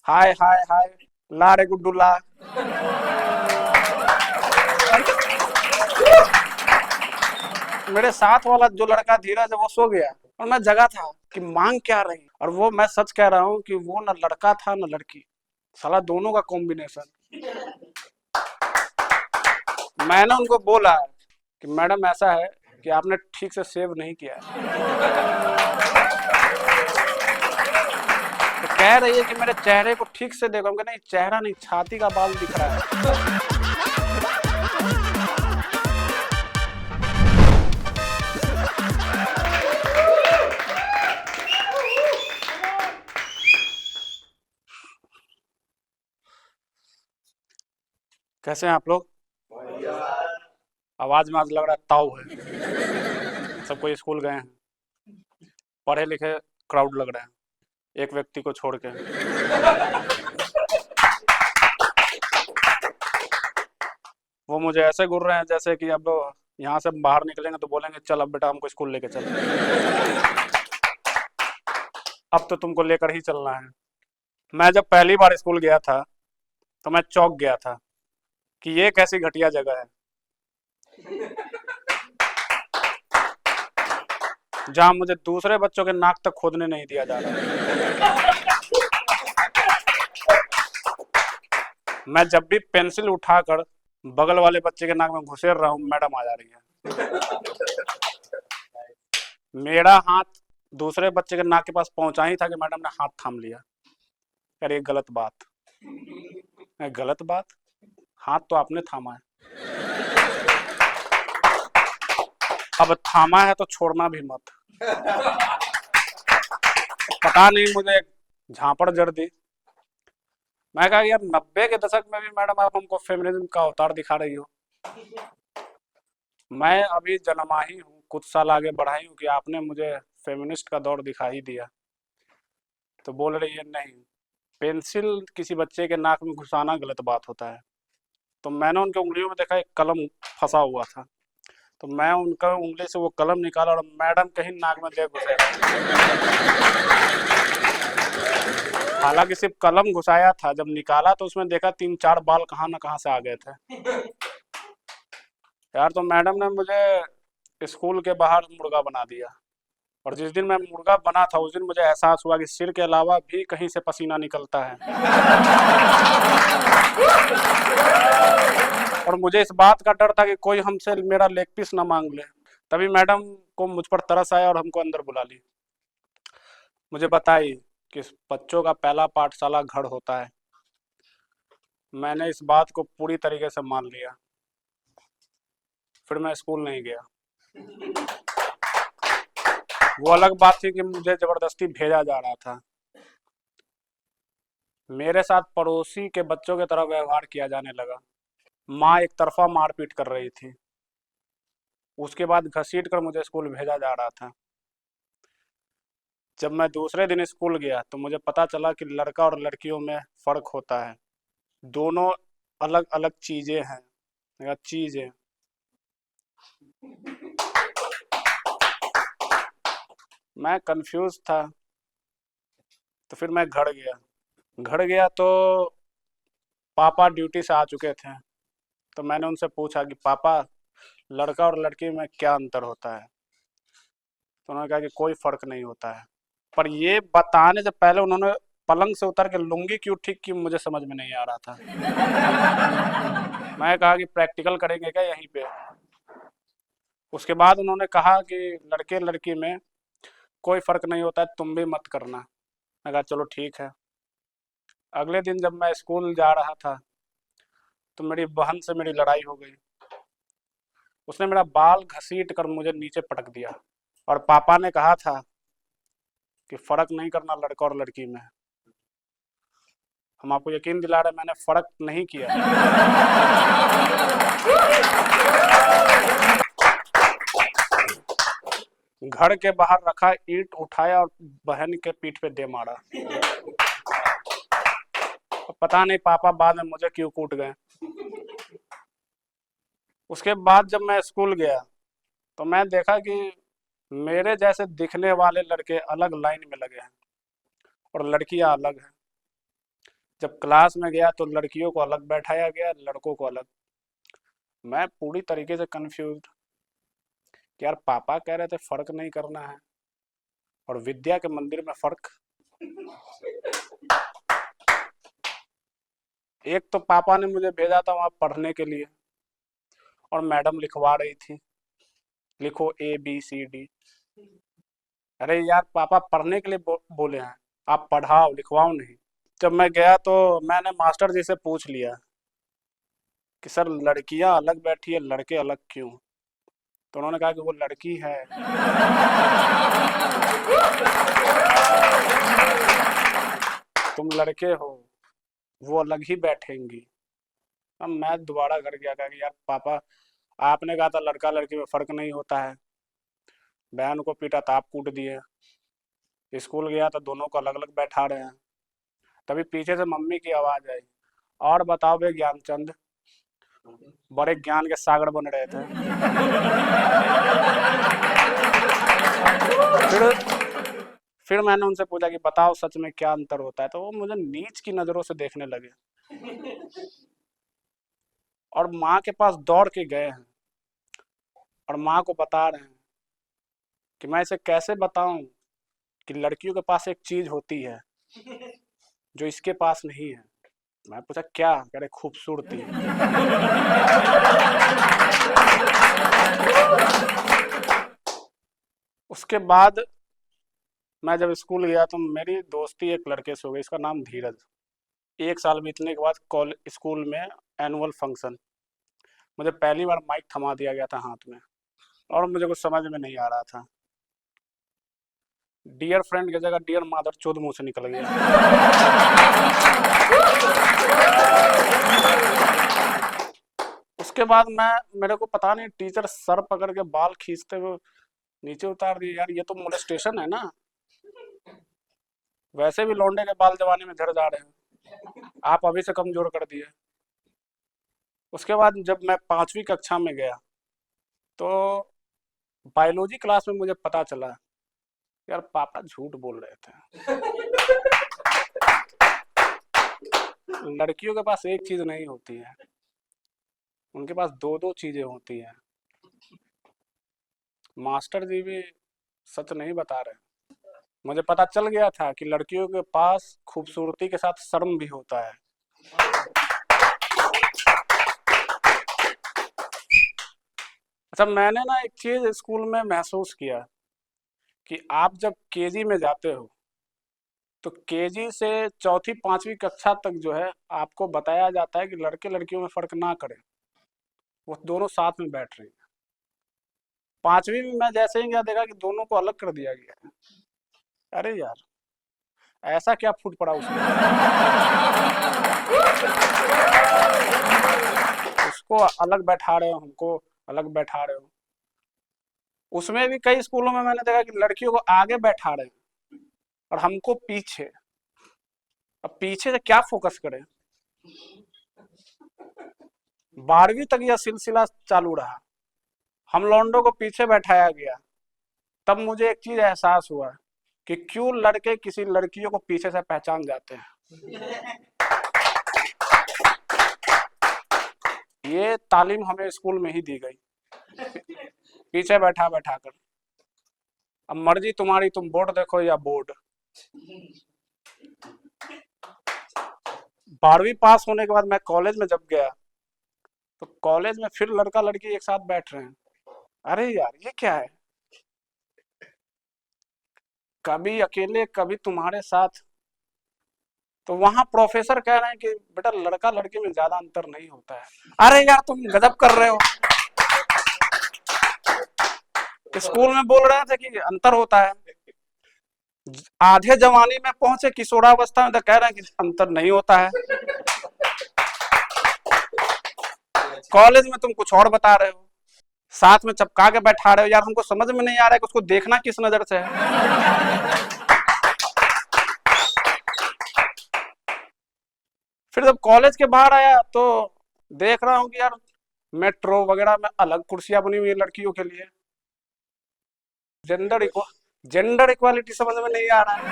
हाय हाय हाय, ला रे गुड्डू ला। मेरे साथ वाला जो लड़का धीरज है वो सो गया और मैं जगा था कि मांग क्या रही। और वो मैं सच कह रहा हूँ कि वो न लड़का था न लड़की, साला दोनों का कॉम्बिनेशन। मैंने उनको बोला कि मैडम ऐसा है कि आपने ठीक से सेव नहीं किया है। तो कह रही है कि मेरे चेहरे को ठीक से देखो। हम कहा, नहीं चेहरा नहीं, छाती का बाल दिख रहा है। कैसे हैं आप लोग? आवाज में आज लग रहा है ताऊ है। सब कोई स्कूल गए हैं, पढ़े लिखे क्राउड लग रहे हैं एक व्यक्ति को छोड़ के। वो मुझे ऐसे घूर रहे हैं जैसे कि अब यहाँ से बाहर निकलेंगे तो बोलेंगे चल अब बेटा हमको स्कूल लेके चल, अब तो तुमको लेकर ही चलना है। मैं जब पहली बार स्कूल गया था तो मैं चौंक गया था कि ये कैसी घटिया जगह है जहां मुझे दूसरे बच्चों के नाक तक खोदने नहीं दिया जा रहा है। मैं जब भी पेंसिल उठाकर बगल वाले बच्चे के नाक में घुसेर रहा हूँ, मैडम आ जा रही है। मेरा हाथ दूसरे बच्चे के नाक के पास पहुंचा ही था कि मैडम ने हाथ थाम लिया। यार ये गलत बात है, गलत बात। हाथ तो आपने थामा है, अब थामा है तो छोड़ना भी मत। पता नहीं मुझे झापड़ जड़ दी। मैं कहा यार 90 के दशक में भी मैडम आप हमको फेमिनिज्म का अवतार दिखा रही हो। मैं अभी जन्मा ही हूँ, कुछ साल आगे बढ़ाई हूँ कि आपने मुझे फेमिनिस्ट का दौर दिखा ही दिया। तो बोल रही है नहीं, पेंसिल किसी बच्चे के नाक में घुसाना गलत बात होता है। तो मैंने उनके उंगलियों में देखा एक कलम फंसा हुआ था, तो मैं उनका उंगली से वो कलम निकाला और मैडम कहीं नाक में दे घुसे। हालांकि सिर्फ कलम घुसाया था, जब निकाला तो उसमें देखा 3-4 बाल कहाँ न कहाँ से आ गए थे। यार तो मैडम ने मुझे स्कूल के बाहर मुर्गा बना दिया। और जिस दिन मैं मुर्गा बना था उस दिन मुझे एहसास हुआ कि सिर के अलावा भी कहीं से पसीना निकलता है। और मुझे इस बात का डर था कि कोई हमसे मेरा लेग पीस ना मांग ले। तभी मैडम को मुझ पर तरस आया और हमको अंदर बुला ली। मुझे बताई कि बच्चों का पहला पाठशाला घर होता है। मैंने इस बात को पूरी तरीके से मान लिया, फिर मैं स्कूल नहीं गया। वो अलग बात थी कि मुझे जबरदस्ती भेजा जा रहा था। मेरे साथ पड़ोसी के बच्चों की तरह व्यवहार किया जाने लगा। माँ एक तरफा मारपीट कर रही थी, उसके बाद घसीट कर मुझे स्कूल भेजा जा रहा था। जब मैं दूसरे दिन स्कूल गया तो मुझे पता चला कि लड़का और लड़कियों में फर्क होता है, दोनों अलग अलग चीजें हैं या चीजें। मैं कंफ्यूज था, तो फिर मैं घर गया तो पापा ड्यूटी से आ चुके थे। तो मैंने उनसे पूछा कि पापा लड़का और लड़की में क्या अंतर होता है। तो उन्होंने कहा कि कोई फर्क नहीं होता है। पर ये बताने से पहले उन्होंने पलंग से उतर के लुंगी क्यों ठीक की मुझे समझ में नहीं आ रहा था। मैं कहा कि प्रैक्टिकल करेंगे क्या यहीं पे। उसके बाद उन्होंने कहा कि लड़के लड़की में कोई फर्क नहीं होता है, तुम भी मत करना। मैं कहा चलो ठीक है। अगले दिन जब मैं स्कूल जा रहा था तो मेरी बहन से मेरी लड़ाई हो गई। उसने मेरा बाल घसीट कर मुझे नीचे पटक दिया और पापा ने कहा था कि फर्क नहीं करना लड़का और लड़की में। हम आपको यकीन दिला रहे मैंने फर्क नहीं किया। घर के बाहर रखा ईंट उठाया और बहन के पीठ पे दे मारा। पता नहीं पापा बाद में मुझे क्यों कूट गए। उसके बाद जब मैं स्कूल गया तो मैं देखा कि मेरे जैसे दिखने वाले लड़के अलग लाइन में लगे हैं और लड़कियां अलग हैं। जब क्लास में गया तो लड़कियों को अलग बैठाया गया, लड़कों को अलग। मैं पूरी तरीके से कंफ्यूज कि यार पापा कह रहे थे फर्क नहीं करना है, और विद्या के मंदिर में फर्क। एक तो पापा ने मुझे भेजा था वहां पढ़ने के लिए, और मैडम लिखवा रही थी, लिखो ABCD। अरे यार पापा पढ़ने के लिए बोले हैं, आप पढ़ाओ लिखवाओ नहीं। जब मैं गया तो मैंने मास्टर जी से पूछ लिया कि सर लड़कियां अलग बैठी है, लड़के अलग क्यों? तो उन्होंने कहा कि वो लड़की है। तुम लड़के हो, वो अलग ही बैठेंगी। अब मैं दोबारा घर गया, कहा कि यार पापा आपने कहा था लड़का लड़की में फर्क नहीं होता है, बहन को पीटा तो आप कूट दिए, स्कूल गया तो दोनों को अलग अलग बैठा रहे हैं। तभी पीछे से मम्मी की आवाज आई, और बताओ बे ज्ञानचंद, बड़े ज्ञान के सागर बन रहे थे। फिर फिर मैंने उनसे पूछा कि बताओ सच में क्या अंतर होता है, तो वो मुझे नीच की नजरों से देखने लगे, और माँ के पास दौड़ के गए हैं, और माँ को बता रहे हैं कि मैं इसे कैसे बताऊं कि लड़कियों के पास एक चीज होती है जो इसके पास नहीं है। मैं पूछा क्या? कह रहे खूबसूरती। उसके बाद मैं जब स्कूल गया तो मेरी दोस्ती एक लड़के से हो गई, इसका नाम धीरज। एक साल बीतने के बाद कॉलेज स्कूल में एनुअल फंक्शन, मुझे पहली बार माइक थमा दिया गया था हाथ में, और मुझे कुछ समझ में नहीं आ रहा था। डियर फ्रेंड की जगह डियर मादर चोद मुंह से निकल गया। उसके बाद मेरे को पता नहीं, टीचर सर पकड़ के बाल खींचते हुए नीचे उतार दिए। यार ये तो मोलेस्टेशन है ना, वैसे भी लौंडे के बाल जवानी में झड़ जा रहे हैं, आप अभी से कमजोर कर दिए। उसके बाद जब मैं 5वीं कक्षा में गया तो बायोलॉजी क्लास में मुझे पता चला यार पापा झूठ बोल रहे थे, लड़कियों के पास एक चीज नहीं होती है, उनके पास दो दो चीजें होती हैं। मास्टर जी भी सच नहीं बता रहे। मुझे पता चल गया था कि लड़कियों के पास खूबसूरती के साथ शर्म भी होता है। अच्छा, मैंने ना एक चीज स्कूल में महसूस किया कि आप जब केजी में जाते हो तो केजी से चौथी 5वीं कक्षा तक जो है आपको बताया जाता है कि लड़के लड़कियों में फर्क ना करें, वो दोनों साथ में बैठ रहे हैं। 5वीं में मैं जैसे ही गया देखा कि दोनों को अलग कर दिया गया है। अरे यार ऐसा क्या फूट पड़ा उसमें? उसको अलग बैठा रहे हो, हमको अलग बैठा रहे हो। उसमें भी कई स्कूलों में मैंने देखा कि लड़कियों को आगे बैठा रहे हैं और हमको पीछे। अब पीछे से क्या फोकस करें? 12वीं तक यह सिलसिला चालू रहा, हम लौंडों को पीछे बैठाया गया। तब मुझे एक चीज एहसास हुआ कि क्यों लड़के किसी लड़कियों को पीछे से पहचान जाते हैं। ये तालीम हमें स्कूल में ही दी गई, पीछे बैठा बैठा कर। अब मर्जी तुम्हारी, तुम बोर्ड देखो या बोर्ड। 12वीं पास होने के बाद मैं कॉलेज में जब गया तो कॉलेज में फिर लड़का लड़की एक साथ बैठ रहे हैं। अरे यार ये क्या है? कभी अकेले कभी तुम्हारे साथ। तो वहां प्रोफेसर कह रहे हैं कि बेटा लड़का लड़की में ज्यादा अंतर नहीं होता है। अरे यार तुम गजब कर रहे हो। स्कूल में बोल रहे थे कि अंतर होता है, आधे जवानी में पहुंचे किशोरावस्था में तो कह रहे हैं कि अंतर नहीं होता है। कॉलेज में तुम कुछ और बता रहे हो, साथ में चपका के बैठा रहे हो। यार हमको समझ में नहीं आ रहा है कि उसको देखना किस नजर से है। फिर जब कॉलेज के बाहर आया तो देख रहा हूँ कि यार मेट्रो वगैरह में अलग कुर्सियां बनी हुई है लड़कियों के लिए। जेंडर जेंडर इक्वालिटी समझ में नहीं आ रहा है।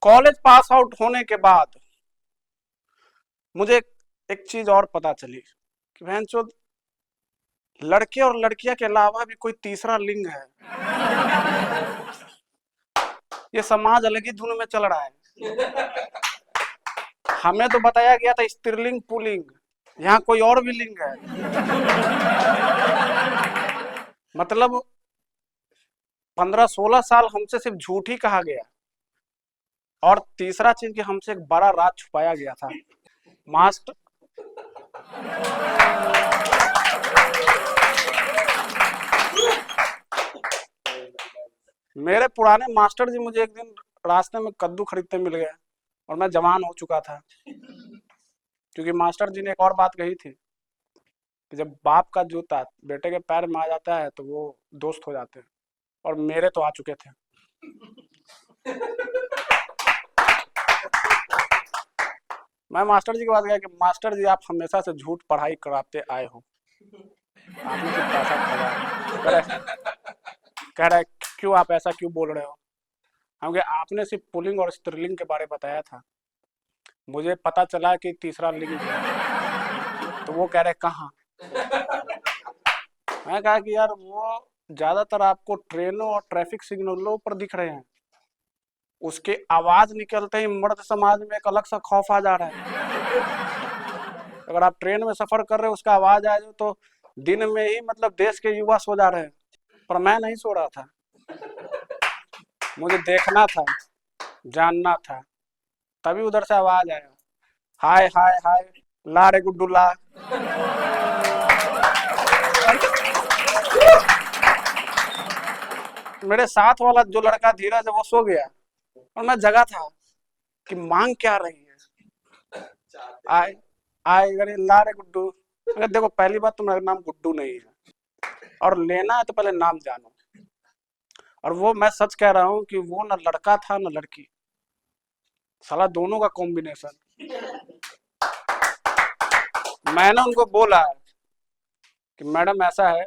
कॉलेज पास आउट होने के बाद मुझे एक चीज और पता चली कि भैंचो लड़के और लड़कियां के अलावा भी कोई तीसरा लिंग है। ये समाज अलग ही धुन में चल रहा है। हमें तो बताया गया था स्त्रीलिंग पुल्लिंग, यहाँ कोई और भी लिंग है। मतलब 15-16 साल हमसे सिर्फ झूठ ही कहा गया, और तीसरा चीज कि हमसे एक बड़ा राज छुपाया गया था। मास्टर मेरे पुराने मास्टर जी मुझे एक दिन रास्ते में कद्दू खरीदते मिल गए, और मैं जवान हो चुका था। क्योंकि मास्टर जी ने एक और बात कही थी कि जब बाप का जूता बेटे के पैर में आ जाता है तो वो दोस्त हो जाते हैं, और मेरे तो आ चुके थे। मैं मास्टर जी के पास गया कि मास्टर जी आप हमेशा से झूठ पढ़ाई कराते आए हो, आपने सिर्फ पैसा खर्चा। कह रहा है क्यों आप ऐसा क्यों बोल रहे हो? हम कहे आपने सिर्फ पुल्लिंग और स्त्रीलिंग के बारे में बताया था, मुझे पता चला कि तीसरा लिंग है। तो वो कह रहे कहाँ? मैं कहा कि यार वो ज्यादातर आपको ट्रेनों और ट्रैफिक सिग्नलों पर दिख रहे हैं, उसके आवाज निकलते ही मर्द समाज में एक अलग सा खौफ आ जा रहा है। अगर आप ट्रेन में सफर कर रहे हो उसका आवाज आ जाए तो दिन में ही मतलब देश के युवा सो जा रहे हैं, पर मैं नहीं सो रहा था। मुझे देखना था, जानना था, तभी उधर से आवाज आया, हाय हाय हाय ला रे गुड्डू ला। मेरे साथ वाला जो लड़का धीरज वो सो गया, और मैं जगा था कि मांग क्या रही है। आए आए अरे ला रे गुड्डू। अगर देखो पहली बात तुम्हारा नाम गुड्डू नहीं है, और लेना है तो पहले नाम जानो। और वो मैं सच कह रहा हूँ कि वो ना लड़का था ना लड़की, साला दोनों का कॉम्बिनेशन। मैंने उनको बोला कि मैडम ऐसा है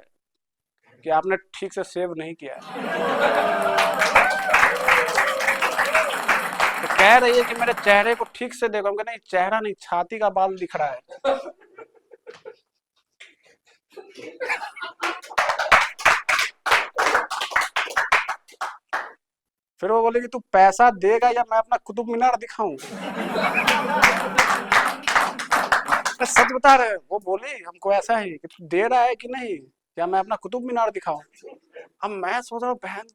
कि आपने ठीक से सेव नहीं किया है। तो कह रही है कि मेरे चेहरे को ठीक से देखो। नहीं, चेहरा नहीं, छाती का बाल दिख रहा है। फिर वो बोले कि तू पैसा देगा या मैं अपना कुतुब मीनार दिखाऊं? सच बता रहे, वो बोली हमको ऐसा ही कि तू दे रहा है कि नहीं, या मैं अपना कुतुब मीनार दिखाऊं? अब मैं सोच रहा हूँ बहन,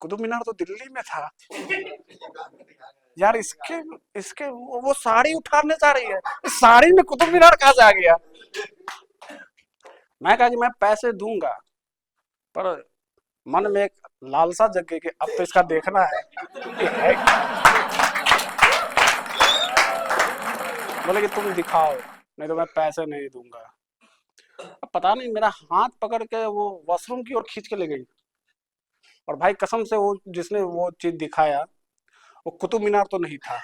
कुतुब मीनार तो दिल्ली में था यार। इसके इसके वो साड़ी उठाने जा रही है, इस साड़ी में कुतुब मीनार कहाँ से आ गया? मैं कहा कि मैं पैसे दूंगा, पर मन में एक लालसा जग गई कि अब तो इसका देखना है कि है। बोले कि तुम दिखाओ, नहीं तो मैं पैसे नहीं दूंगा। अब पता नहीं मेरा हाथ पकड़ के वो वॉशरूम की ओर खींच के ले गई, और भाई कसम से वो जिसने वो चीज दिखाया वो कुतुब मीनार तो नहीं था,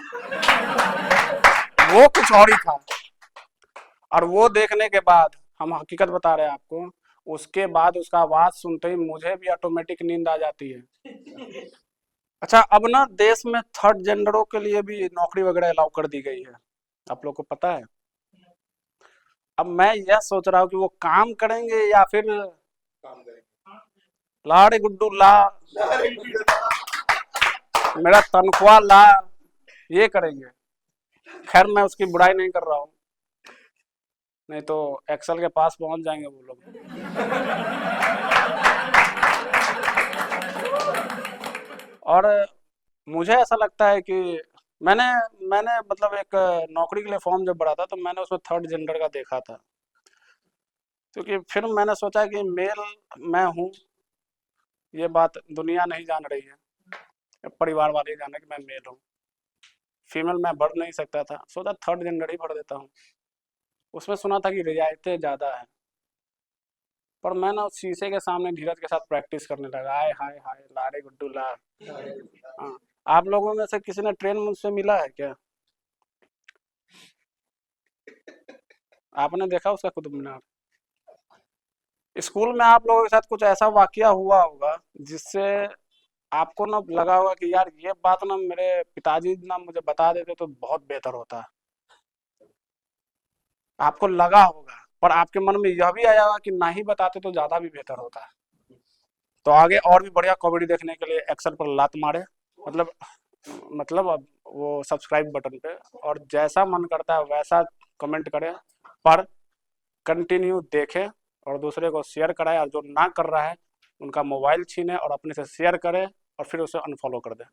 वो कुछ और ही था। और वो देखने के बाद, हम हकीकत बता रहे हैं आपको, उसके बाद उसका आवाज सुनते ही मुझे भी ऑटोमेटिक नींद आ जाती है। अच्छा, अब ना देश में थर्ड जेंडरों के लिए भी नौकरी वगैरह अलाउ कर दी गई है, आप लोग को पता है? अब मैं यह सोच रहा हूँ कि वो काम करेंगे या फिर लाड़े गुड्डू ला, मेरा तनख्वाह ला, ये करेंगे। खैर मैं उसकी बुराई नहीं कर रहा हूँ, नहीं तो एक्सल के पास पहुंच जाएंगे वो लोग। और मुझे ऐसा लगता है कि मैंने मैंने मतलब एक नौकरी के लिए फॉर्म जब भरा था तो मैंने उसमें थर्ड जेंडर का देखा था, क्योंकि फिर मैंने सोचा कि मेल मैं हूँ, ये बात दुनिया नहीं जान रही है, परिवार वाले जाने कि मैं मेल हूँ। फीमेल मैं भर नहीं सकता था, सोचा थर्ड जेंडर ही भर देता हूँ। उसमें सुना था कि रियायतें ज़्यादा है, पर मैं ना उस शीशे के सामने धीरज के साथ प्रैक्टिस करने लगा, आए हाय हाय लारे गुड्डू ला। हाँ, आप लोगों में से किसी ने ट्रेन मुझसे मिला है क्या? आपने देखा उसका कुतुब मीनार? स्कूल में आप लोगों के साथ कुछ ऐसा वाकया हुआ होगा जिससे आपको ना लगा होगा कि यार ये बात ना मेरे पिताजी ना मुझे बता देते तो बहुत बेहतर होता। आपको लगा होगा, पर आपके मन में यह भी आया होगा कि ना ही बताते तो ज्यादा भी बेहतर होता। तो आगे और भी बढ़िया कॉमेडी देखने के लिए एक्शन पर लात मारे, मतलब अब वो सब्सक्राइब बटन पे, और जैसा मन करता है वैसा कमेंट करे, पर कंटिन्यू देखे और दूसरे को शेयर कराए, और जो ना कर रहा है उनका मोबाइल छीने और अपने से शेयर करे और फिर उसे अनफॉलो कर दे।